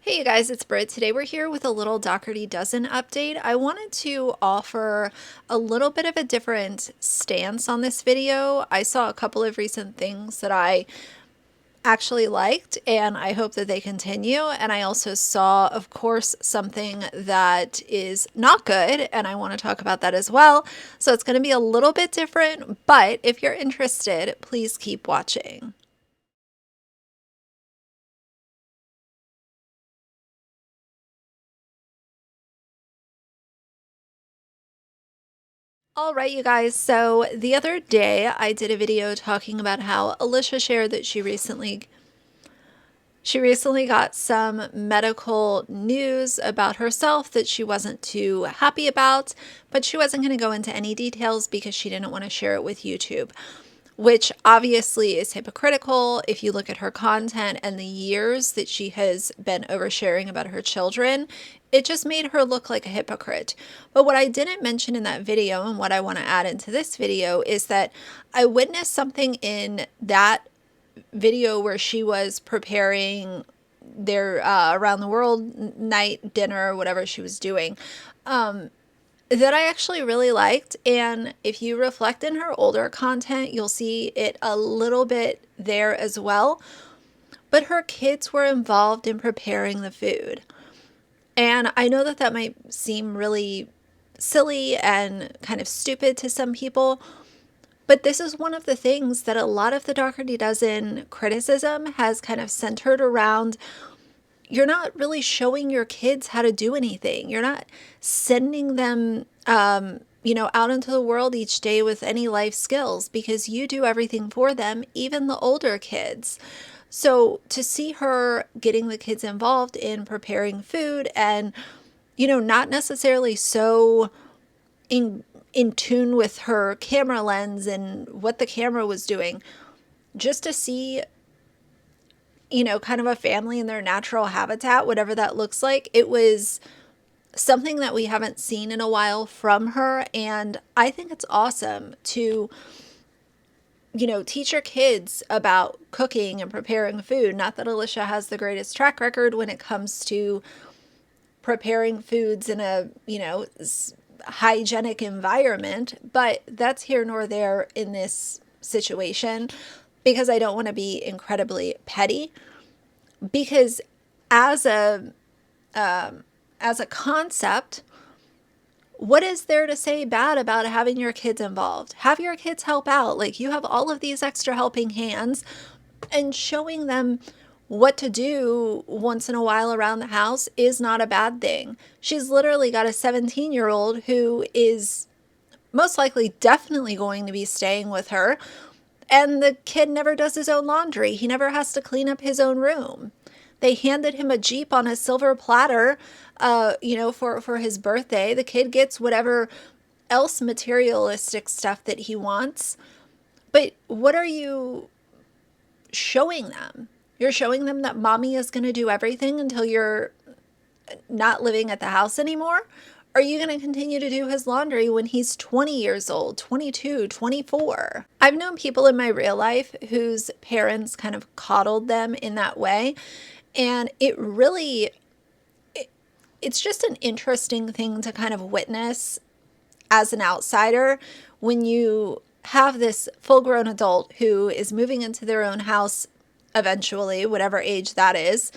Hey you guys, it's Britt. Today we're here with a little Dougherty dozen update. I wanted to offer a little bit of a different stance on this video. I saw a couple of recent things that I actually liked and I hope that they continue. And I also saw, of course, something that is not good and I want to talk about that as well. So it's going to be a little bit different, but if you're interested, please keep watching. All right, you guys. So the other day I did a video talking about how Alicia shared that she recently got some medical news about herself that she wasn't too happy about, but she wasn't going to go into any details because she didn't want to share it with YouTube, which obviously is hypocritical if you look at her content and the years that she has been oversharing about her children. It just made her look like a hypocrite. But what I didn't mention in that video and what I want to add into this video is that I witnessed something in that video where she was preparing their around the world night dinner or whatever she was doing, that I actually really liked. And if you reflect in her older content, you'll see it a little bit there as well. But her kids were involved in preparing the food. And I know that that might seem really silly and kind of stupid to some people, but this is one of the things that a lot of the Dougherty Dozen criticism has kind of centered around. You're not really showing your kids how to do anything. You're not sending them, out into the world each day with any life skills because you do everything for them, even the older kids. So to see her getting the kids involved in preparing food and, not necessarily so in tune with her camera lens and what the camera was doing, just to see, kind of a family in their natural habitat, whatever that looks like. It was something that we haven't seen in a while from her. And I think it's awesome to, teach your kids about cooking and preparing food. Not that Alicia has the greatest track record when it comes to preparing foods in a, hygienic environment, but that's here nor there in this situation because I don't want to be incredibly petty. Because as a as a concept, what is there to say bad about having your kids involved? Have your kids help out. Like, you have all of these extra helping hands, and showing them what to do once in a while around the house is not a bad thing. She's literally got a 17-year-old who is most likely definitely going to be staying with her, and the kid never does his own laundry. He never has to clean up his own room. They handed him a Jeep on a silver platter, for his birthday. The kid gets whatever else materialistic stuff that he wants. But what are you showing them? You're showing them that mommy is going to do everything until you're not living at the house anymore? Are you going to continue to do his laundry when he's 20 years old, 22, 24? I've known people in my real life whose parents kind of coddled them in that way. And it's just an interesting thing to kind of witness as an outsider when you have this full-grown adult who is moving into their own house eventually, whatever age that is,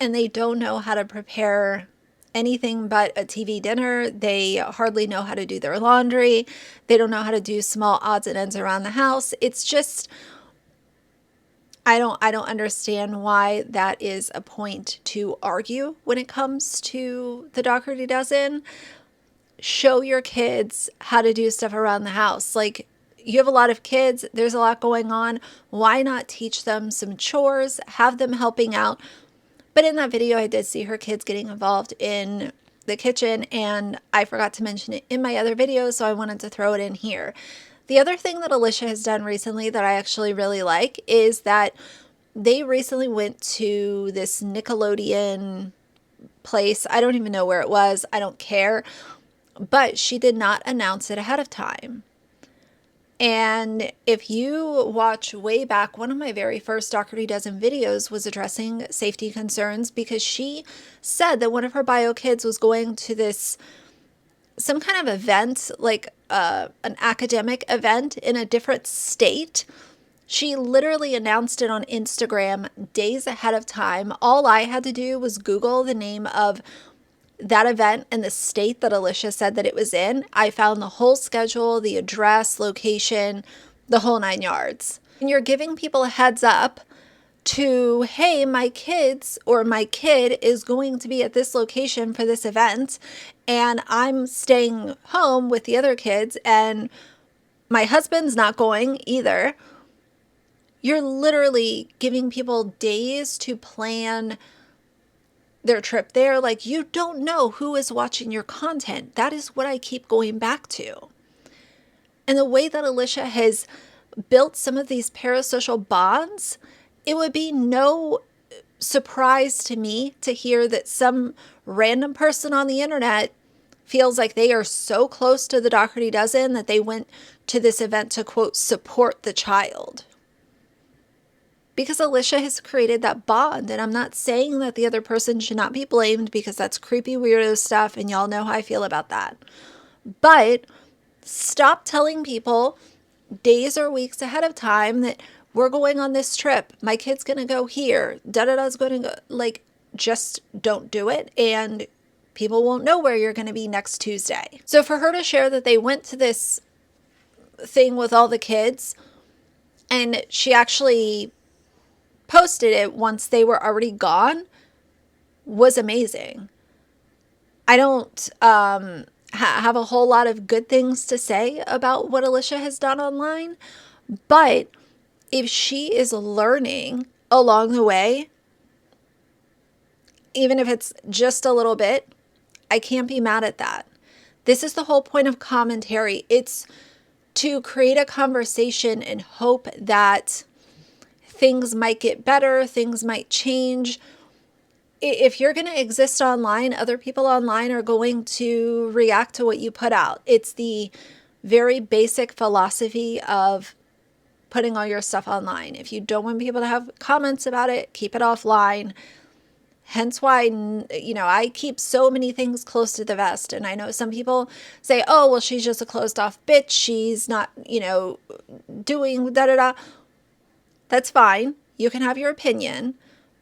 and they don't know how to prepare anything but a TV dinner. They hardly know how to do their laundry. They don't know how to do small odds and ends around the house. It's just, I don't understand why that is a point to argue when it comes to the Dougherty Dozen. Show your kids how to do stuff around the house. Like, you have a lot of kids, there's a lot going on. Why not teach them some chores, have them helping out? But in that video, I did see her kids getting involved in the kitchen, and I forgot to mention it in my other video, so I wanted to throw it in here. The other thing that Alicia has done recently that I actually really like is that they recently went to this Nickelodeon place. I don't even know where it was. I don't care. But she did not announce it ahead of time. And if you watch way back, one of my very first Dougherty Dozen videos was addressing safety concerns because she said that one of her bio kids was going to some kind of event, like an academic event in a different state. She literally announced it on Instagram days ahead of time. All I had to do was Google the name of that event and the state that Alicia said that it was in. I found the whole schedule, the address, location, the whole 9 yards. And you're giving people a heads up to, hey, my kids or my kid is going to be at this location for this event, and I'm staying home with the other kids, and my husband's not going either. You're literally giving people days to plan their trip there. Like, you don't know who is watching your content. That is what I keep going back to. And the way that Alicia has built some of these parasocial bonds, it would be no surprise to me to hear that some random person on the internet feels like they are so close to the Dougherty Dozen that they went to this event to, quote, support the child. Because Alicia has created that bond, and I'm not saying that the other person should not be blamed because that's creepy, weirdo stuff, and y'all know how I feel about that. But stop telling people days or weeks ahead of time that we're going on this trip, my kid's going to go here, da-da-da's going to go. Like, just don't do it, and people won't know where you're going to be next Tuesday. So for her to share that they went to this thing with all the kids, and she actually posted it once they were already gone, was amazing. I don't have a whole lot of good things to say about what Alicia has done online, but if she is learning along the way, even if it's just a little bit, I can't be mad at that. This is the whole point of commentary. It's to create a conversation and hope that things might get better, things might change. If you're going to exist online, other people online are going to react to what you put out. It's the very basic philosophy of putting all your stuff online. If you don't want people to have comments about it, keep it offline. Hence why, I keep so many things close to the vest. And I know some people say, oh, well, she's just a closed off bitch. She's not, doing da-da-da. That's fine. You can have your opinion,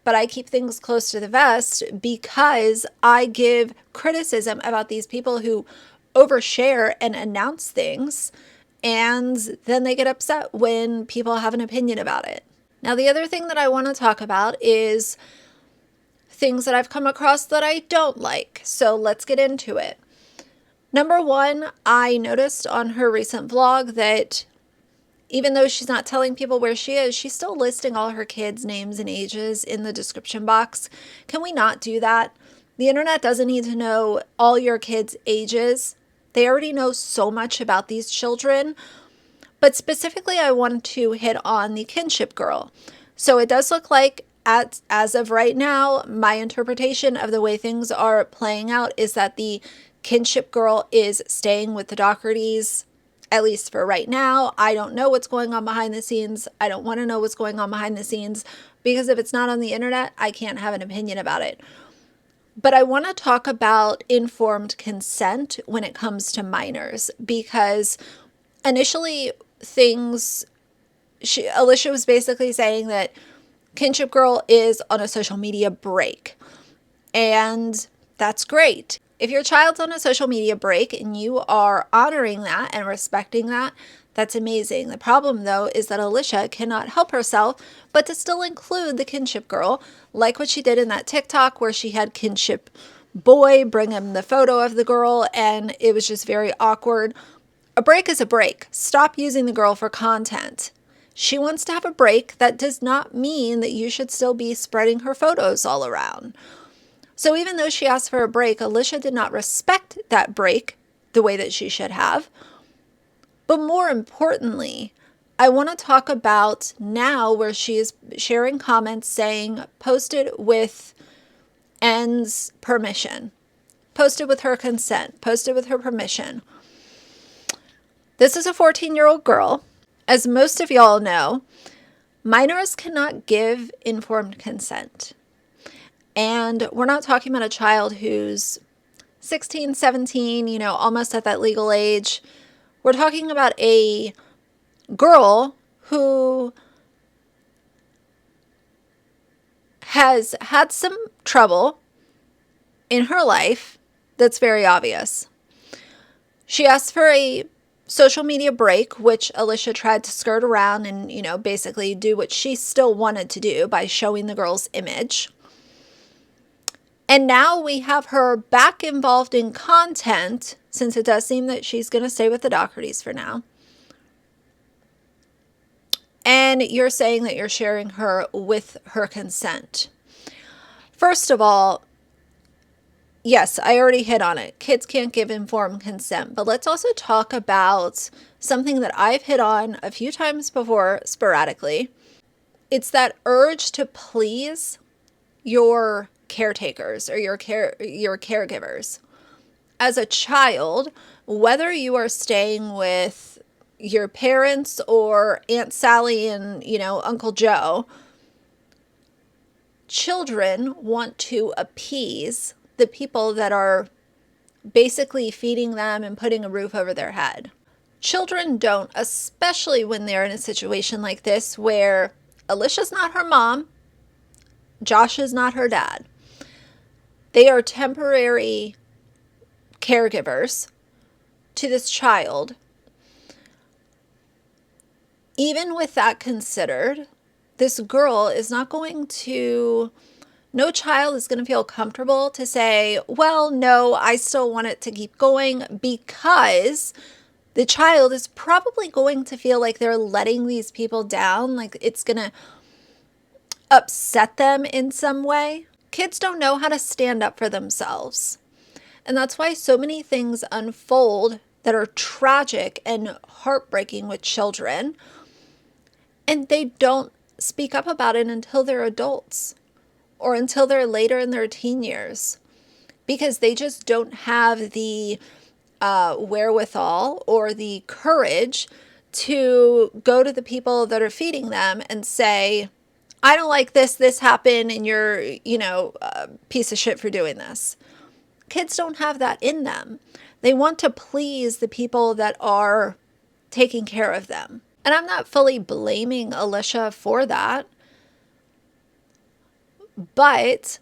but I keep things close to the vest because I give criticism about these people who overshare and announce things, and then they get upset when people have an opinion about it. Now, the other thing that I want to talk about is things that I've come across that I don't like. So let's get into it. Number one, I noticed on her recent vlog that even though she's not telling people where she is, she's still listing all her kids' names and ages in the description box. Can we not do that? The internet doesn't need to know all your kids' ages. They already know so much about these children. But specifically, I want to hit on the Kinship Girl. So it does look like, as of right now, my interpretation of the way things are playing out is that the Kinship Girl is staying with the Doughertys, at least for right now. I don't know what's going on behind the scenes. I don't want to know what's going on behind the scenes because if it's not on the internet, I can't have an opinion about it. But I want to talk about informed consent when it comes to minors because initially Alicia was basically saying that Kinship Girl is on a social media break, and that's great. If your child's on a social media break and you are honoring that and respecting that, that's amazing. The problem, though, is that Alicia cannot help herself but to still include the Kinship Girl, like what she did in that TikTok where she had Kinship Boy bring him the photo of the girl, and it was just very awkward. A break is a break. Stop using the girl for content. She wants to have a break. That does not mean that you should still be spreading her photos all around. So even though she asked for a break, Alicia did not respect that break the way that she should have. But more importantly, I want to talk about now where she is sharing comments saying posted with N's permission, posted with her consent, posted with her permission. This is a 14-year-old girl. As most of y'all know, minors cannot give informed consent. And we're not talking about a child who's 16, 17, almost at that legal age. We're talking about a girl who has had some trouble in her life that's very obvious. She asked for a social media break, which Alicia tried to skirt around and, basically do what she still wanted to do by showing the girl's image. And now we have her back involved in content, since it does seem that she's going to stay with the Doughertys for now. And you're saying that you're sharing her with her consent. First of all, yes, I already hit on it. Kids can't give informed consent. But let's also talk about something that I've hit on a few times before sporadically. It's that urge to please your caretakers or your caregivers. As a child, whether you are staying with your parents or Aunt Sally and, Uncle Joe, children want to appease the people that are basically feeding them and putting a roof over their head. Children don't, especially when they're in a situation like this where Alicia's not her mom, Josh is not her dad. They are temporary caregivers to this child. Even with that considered, this girl is not going to, no child is going to feel comfortable to say, well, no, I still want it to keep going, because the child is probably going to feel like they're letting these people down, like it's going to upset them in some way. Kids don't know how to stand up for themselves. And that's why so many things unfold that are tragic and heartbreaking with children. And they don't speak up about it until they're adults or until they're later in their teen years, because they just don't have the wherewithal or the courage to go to the people that are feeding them and say, I don't like this happened, and you're, a piece of shit for doing this. Kids don't have that in them. They want to please the people that are taking care of them. And I'm not fully blaming Alicia for that, but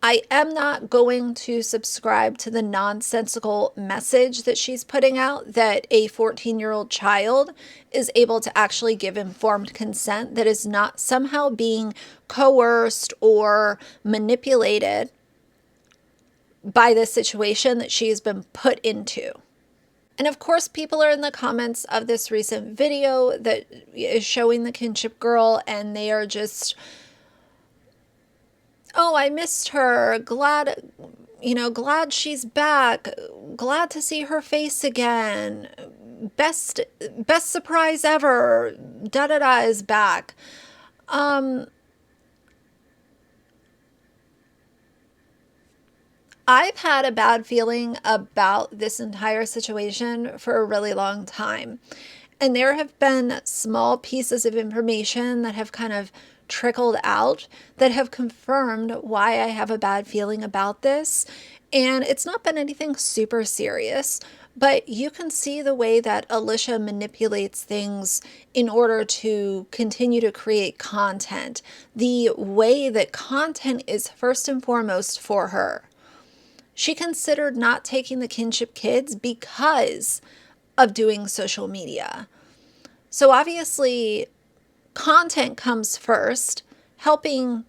I am not going to subscribe to the nonsensical message that she's putting out that a 14-year-old child is able to actually give informed consent that is not somehow being coerced or manipulated by the situation that she's been put into. And of course, people are in the comments of this recent video that is showing the Kinship Girl, and they are just, oh, I missed her. Glad she's back. Glad to see her face again. Best surprise ever. Da-da-da is back. I've had a bad feeling about this entire situation for a really long time. And there have been small pieces of information that have kind of trickled out that have confirmed why I have a bad feeling about this. And it's not been anything super serious, but you can see the way that Alicia manipulates things in order to continue to create content. The way that content is first and foremost for her. She considered not taking the Kinship kids because of doing social media. So obviously, content comes first. Helping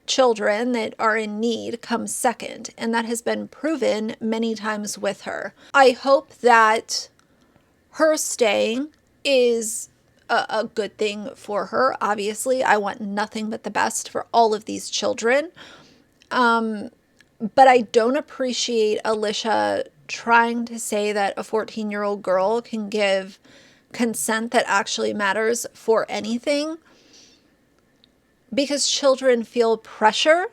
children that are in need comes second. And that has been proven many times with her. I hope that her staying is a good thing for her. Obviously, I want nothing but the best for all of these children. But I don't appreciate Alicia trying to say that a 14-year-old girl can give consent that actually matters for anything, because children feel pressure,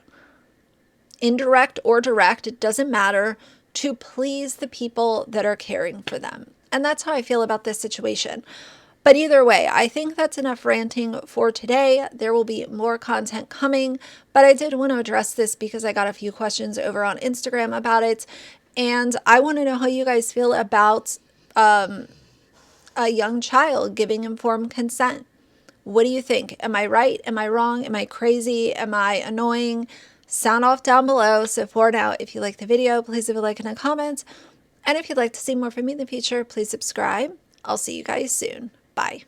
indirect or direct, it doesn't matter, to please the people that are caring for them. And that's how I feel about this situation. But either way, I think that's enough ranting for today. There will be more content coming, but I did want to address this because I got a few questions over on Instagram about it. And I want to know how you guys feel about a young child giving informed consent. What do you think? Am I right? Am I wrong? Am I crazy? Am I annoying? Sound off down below. So for now, if you like the video, please leave a like and a comment. And if you'd like to see more from me in the future, please subscribe. I'll see you guys soon. Bye.